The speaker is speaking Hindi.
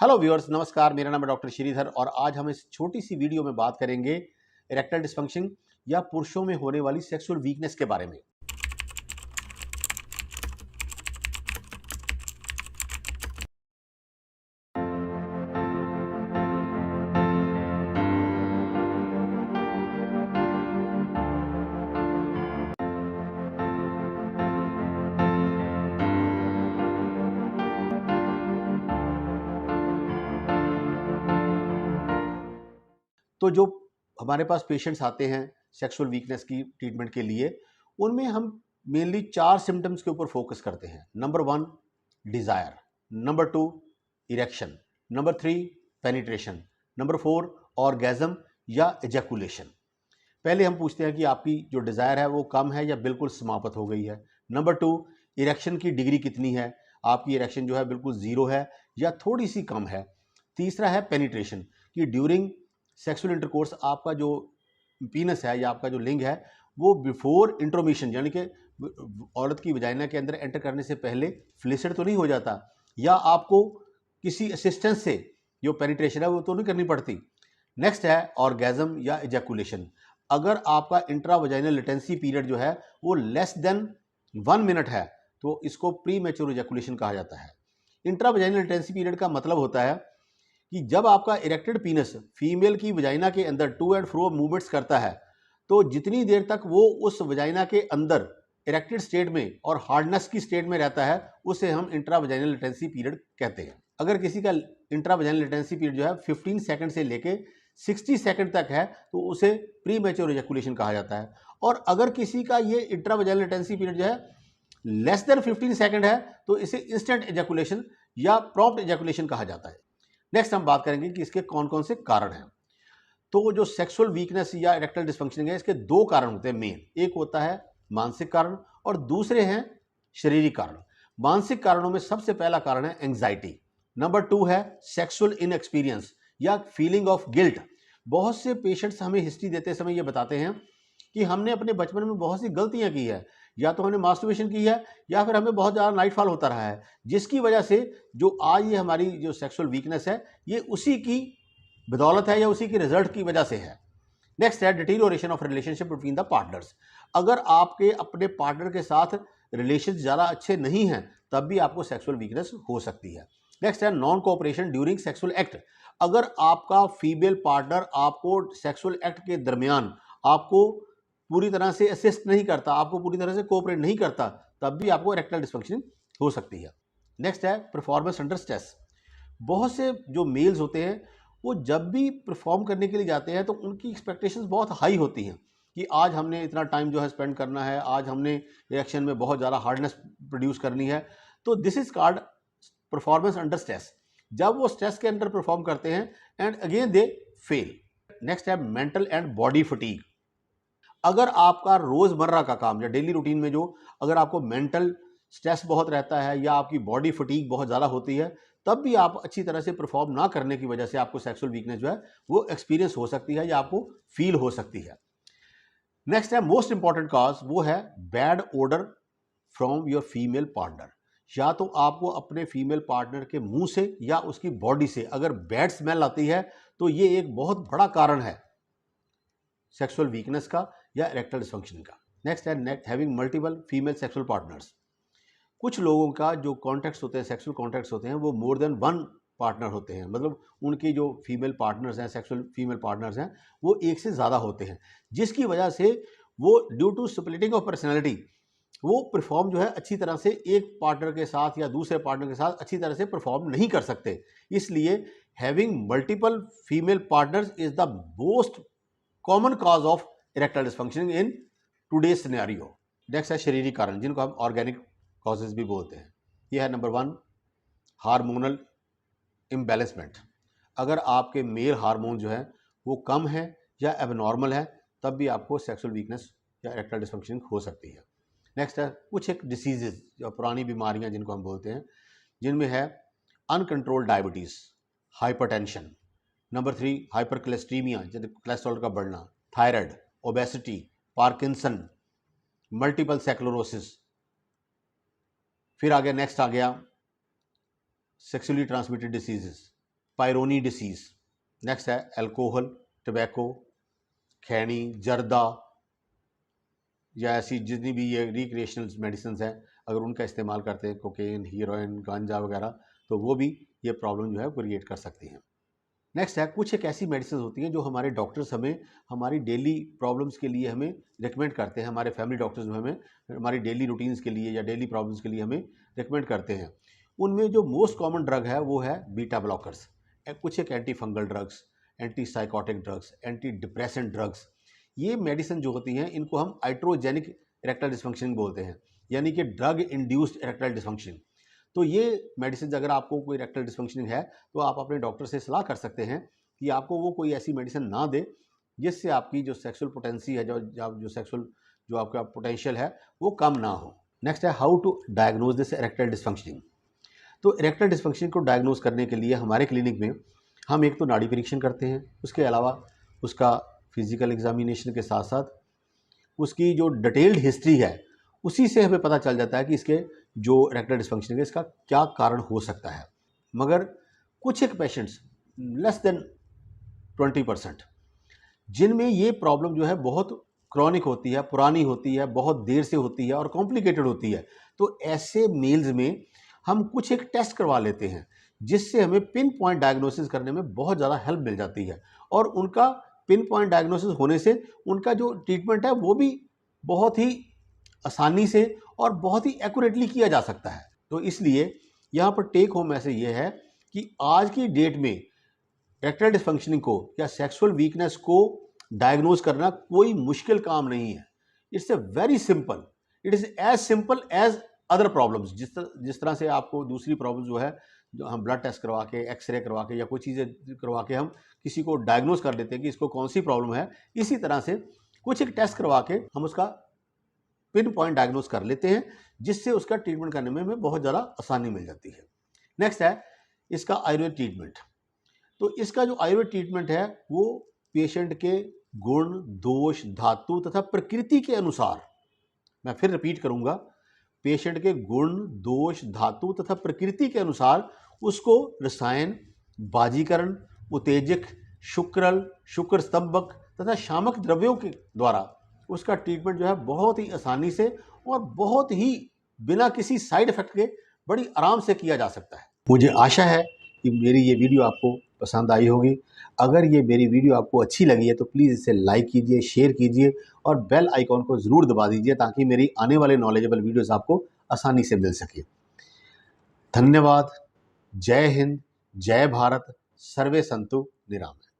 हेलो व्यूअर्स, नमस्कार। मेरा नाम है डॉक्टर श्रीधर और आज हम इस छोटी सी वीडियो में बात करेंगे इरेक्टाइल डिस्फंक्शन या पुरुषों में होने वाली सेक्सुअल वीकनेस के बारे में। तो जो हमारे पास पेशेंट्स आते हैं सेक्सुअल वीकनेस की ट्रीटमेंट के लिए, उनमें हम मेनली 4 सिम्टम्स के ऊपर फोकस करते हैं। Number 1 desire, number 2 erection, number 3 penetration, number 4 orgasm या एजैकुलेशन। पहले हम पूछते हैं कि आपकी जो डिज़ायर है वो कम है या बिल्कुल समाप्त हो गई है। नंबर 2 इरेक्शन की डिग्री कितनी है, आपकी इरेक्शन जो है बिल्कुल ज़ीरो है या थोड़ी सी कम है। तीसरा है पेनिट्रेशन, कि ड्यूरिंग सेक्सुअल इंटरकोर्स आपका जो पीनस है या आपका जो लिंग है वो बिफोर इंट्रोमिशन यानी कि औरत की वजाइना के अंदर एंटर करने से पहले फ्लिसिड तो नहीं हो जाता, या आपको किसी असिस्टेंस से जो पेनिट्रेशन है वो तो नहीं करनी पड़ती। नेक्स्ट है ऑर्गेज़म या एजैकुलेशन। अगर आपका इंट्रा वजाइनल लेटेंसी पीरियड जो है वो लेस देन 1 मिनट है तो इसको प्री मैच्योर एजैकुलेशन कहा जाता है। इंट्रा वजाइनल लेटेंसी पीरियड का मतलब होता है कि जब आपका इरेक्टेड पीनस फीमेल की वजाइना के अंदर टू एंड फ्रो मूवमेंट्स करता है तो जितनी देर तक वो उस वजाइना के अंदर इरेक्टेड स्टेट में और हार्डनेस की स्टेट में रहता है उसे हम इंट्रा वजाइनल लेटेंसी पीरियड कहते हैं। अगर किसी का इंट्रा वजाइनल लेटेंसी पीरियड जो है 15 सेकंड से लेके 60 सेकंड तक है तो उसे प्री मैच्योर एजैकुलेशन कहा जाता है। और अगर किसी का ये इंट्रा वजाइनल लेटेंसी पीरियड जो है लेस देन 15 सेकंड है तो इसे इंस्टेंट एजैकुलेशन या प्रॉम्प्ट एजैकुलेशन कहा जाता है। नेक्स्ट हम बात करेंगे कि इसके कौन कौन से कारण हैं। तो जो सेक्सुअल वीकनेस या इरेक्टाइल डिस्फंक्शन है इसके 2 कारण होते हैं मेन। एक होता है मानसिक कारण और दूसरे हैं शारीरिक कारण। मानसिक कारणों में सबसे पहला कारण है एंजाइटी। नंबर 2 है सेक्सुअल इनएक्सपीरियंस या फीलिंग ऑफ गिल्ट। बहुत से पेशेंट्स हमें हिस्ट्री देते समय ये बताते हैं कि हमने अपने बचपन में बहुत सी गलतियां की है, या तो हमने मास्टरबेशन की है या फिर हमें बहुत ज़्यादा नाइटफॉल होता रहा है, जिसकी वजह से जो आज ये हमारी जो सेक्सुअल वीकनेस है ये उसी की बदौलत है या उसी की रिजल्ट की वजह से है। नेक्स्ट है deterioration of relationship between the partners. अगर आपके अपने पार्टनर के साथ रिलेशन ज़्यादा अच्छे नहीं हैं तब भी आपको सेक्सुअल वीकनेस हो सकती है। नेक्स्ट है non cooperation during sexual act. अगर आपका फीमेल पार्टनर आपको सेक्सुअल एक्ट के दरमियान आपको पूरी तरह से असिस्ट नहीं करता, आपको पूरी तरह से कोऑपरेट नहीं करता, तब भी आपको इरेक्टाइल डिस्फंक्शन हो सकती है। नेक्स्ट है परफॉर्मेंस अंडर स्ट्रेस। बहुत से जो मेल्स होते हैं वो जब भी परफॉर्म करने के लिए जाते हैं तो उनकी एक्सपेक्टेशंस बहुत हाई होती हैं कि आज हमने इतना टाइम जो है स्पेंड करना है, आज हमने रिएक्शन में बहुत ज़्यादा हार्डनेस प्रोड्यूस करनी है। तो this is called performance under stress. जब वो स्ट्रेस के अंडर परफॉर्म करते हैं and again they fail. Next है मेंटल एंड बॉडी फटीग। अगर आपका रोजमर्रा का काम या डेली रूटीन में जो अगर आपको मेंटल स्ट्रेस बहुत रहता है या आपकी बॉडी फटीग बहुत ज़्यादा होती है तब भी आप अच्छी तरह से परफॉर्म ना करने की वजह से आपको सेक्सुअल वीकनेस जो है वो एक्सपीरियंस हो सकती है या आपको फील हो सकती है। नेक्स्ट है मोस्ट इंपॉर्टेंट कॉज, वो है bad odour from your female partner. या तो आपको अपने फीमेल पार्टनर के मुंह से या उसकी बॉडी से अगर बैड स्मेल आती है तो ये एक बहुत बड़ा कारण है सेक्सुअल वीकनेस का या इरेक्टाइल डिस्फंक्शन का। नेक्स्ट है having multiple female sexual partners. कुछ लोगों का जो कॉन्टैक्ट्स होते हैं, सेक्सुअल कॉन्टैक्ट्स होते हैं, वो मोर देन वन पार्टनर होते हैं। मतलब उनकी जो फीमेल पार्टनर्स हैं, सेक्सुअल फीमेल पार्टनर्स हैं, वो एक से ज़्यादा होते हैं, जिसकी वजह से वो due to splitting of personality वो परफॉर्म जो है अच्छी तरह से एक पार्टनर के साथ या दूसरे पार्टनर के साथ अच्छी तरह से परफॉर्म नहीं कर सकते। इसलिए having multiple female partners is the most common cause of erectile dysfunction in today's scenario. Next है शारीरिक कारण, जिनको हम ऑर्गेनिक कॉजेज भी बोलते हैं। यह है नंबर 1 हार्मोनल इम्बैलेंसमेंट। अगर आपके मेल हार्मोन जो है वो कम है या एबनॉर्मल है तब भी आपको सेक्सुअल वीकनेस या इरेक्टाइल डिस्फंक्शन हो सकती है। नेक्स्ट है कुछ एक डिसीजेज या पुरानी बीमारियां जिनको हम बोलते हैं, जिनमें है uncontrolled diabetes, hypertension. Number 3 hypercholesterolemia, जैसे कोलेस्ट्रॉल का बढ़ना, thyroid, obesity, Parkinson, multiple sclerosis. फिर आगे नेक्स्ट आ गया sexually transmitted diseases, Peyronie disease. Next है अल्कोहल, टबैको, खैनी, जर्दा या ऐसी जितनी भी ये रिक्रिएशनल मेडिसिन हैं, अगर उनका इस्तेमाल करते हैं, कोकेन, हीरोइन, गांजा वगैरह, तो वो भी ये प्रॉब्लम जो है क्रिएट कर सकती हैं। नेक्स्ट है कुछ एक ऐसी मेडिसिन होती हैं जो हमारे डॉक्टर्स हमें हमारी डेली प्रॉब्लम्स के लिए हमें रिकमेंड करते हैं, हमारे फैमिली डॉक्टर्स जो हमें हमारी डेली रूटीन्स के लिए या डेली प्रॉब्लम्स के लिए हमें रिकमेंड करते हैं। उनमें जो मोस्ट कॉमन ड्रग है वो है बीटा ब्लॉकर्स, कुछ एक anti fungal drugs, anti psychotic drugs, anti depressant drugs. ये मेडिसिन जो होती हैं इनको हम आइट्रोजेनिक इरेक्टाइल डिस्फंक्शनिंग बोलते हैं, यानी कि ड्रग इंड्यूस्ड इरेक्टाइल डिस्फंक्शनिंग। तो ये मेडिसिन अगर आपको कोई इरेक्टाइल डिस्फंक्शनिंग है तो आप अपने डॉक्टर से सलाह कर सकते हैं कि आपको वो कोई ऐसी मेडिसिन ना दे जिससे आपकी जो सेक्सुअल पोटेंसी है, जो सेक्सुअल जो आपका पोटेंशियल है वो कम ना हो। नेक्स्ट है how to diagnose this erectile dysfunctioning. तो इरेक्टाइल डिस्फंक्शनिंग को डायग्नोज करने के लिए हमारे क्लिनिक में हम एक तो नाड़ी परीक्षण करते हैं, उसके अलावा उसका फिजिकल एग्जामिनेशन के साथ साथ उसकी जो डिटेल्ड हिस्ट्री है उसी से हमें पता चल जाता है कि इसके जो इरेक्टाइल डिस्फंक्शन है इसका क्या कारण हो सकता है। मगर कुछ एक पेशेंट्स लेस देन 20% जिनमें ये प्रॉब्लम जो है बहुत क्रॉनिक होती है, पुरानी होती है, बहुत देर से होती है और कॉम्प्लिकेटेड होती है, तो ऐसे मेल्स में हम कुछ एक टेस्ट करवा लेते हैं जिससे हमें पिन पॉइंट डायग्नोसिस करने में बहुत ज़्यादा हेल्प मिल जाती है। और उनका पिन पॉइंट डायग्नोसिस होने से उनका जो ट्रीटमेंट है वो भी बहुत ही आसानी से और बहुत ही एक्यूरेटली किया जा सकता है। तो इसलिए यहाँ पर टेक होम मैसेज ये है कि आज की डेट में इरेक्टाइल डिस्फंक्शनिंग को या सेक्सुअल वीकनेस को डायग्नोज करना कोई मुश्किल काम नहीं है। It's a very simple, it is as simple as other problems. जिस तरह से आपको दूसरी प्रॉब्लम जो है, जो हम ब्लड टेस्ट करवा के, एक्सरे करवा के या कोई चीज़ें करवा के हम किसी को डायग्नोज कर लेते हैं कि इसको कौन सी प्रॉब्लम है, इसी तरह से कुछ एक टेस्ट करवा के हम उसका पिन पॉइंट डायग्नोज कर लेते हैं जिससे उसका ट्रीटमेंट करने में हमें बहुत ज़्यादा आसानी मिल जाती है। नेक्स्ट है इसका आयुर्वेद ट्रीटमेंट। तो इसका जो आयुर्वेद ट्रीटमेंट है वो पेशेंट के गुण, दोष, धातु तथा प्रकृति के अनुसार, मैं फिर रिपीट करूंगा, पेशेंट के गुण, दोष, धातु तथा प्रकृति के अनुसार उसको रसायन, बाजीकरण, उत्तेजक, शुक्रल, शुक्र स्तंभक तथा शामक द्रव्यों के द्वारा उसका ट्रीटमेंट जो है बहुत ही आसानी से और बहुत ही बिना किसी साइड इफेक्ट के बड़ी आराम से किया जा सकता है। मुझे आशा है कि मेरी ये वीडियो आपको पसंद आई होगी। अगर ये मेरी वीडियो आपको अच्छी लगी है तो प्लीज़ इसे लाइक कीजिए, शेयर कीजिए और बेल आइकॉन को ज़रूर दबा दीजिए ताकि मेरी आने वाले नॉलेजेबल वीडियोस आपको आसानी से मिल सके। धन्यवाद। जय हिंद, जय भारत, सर्वे संतु निरामय।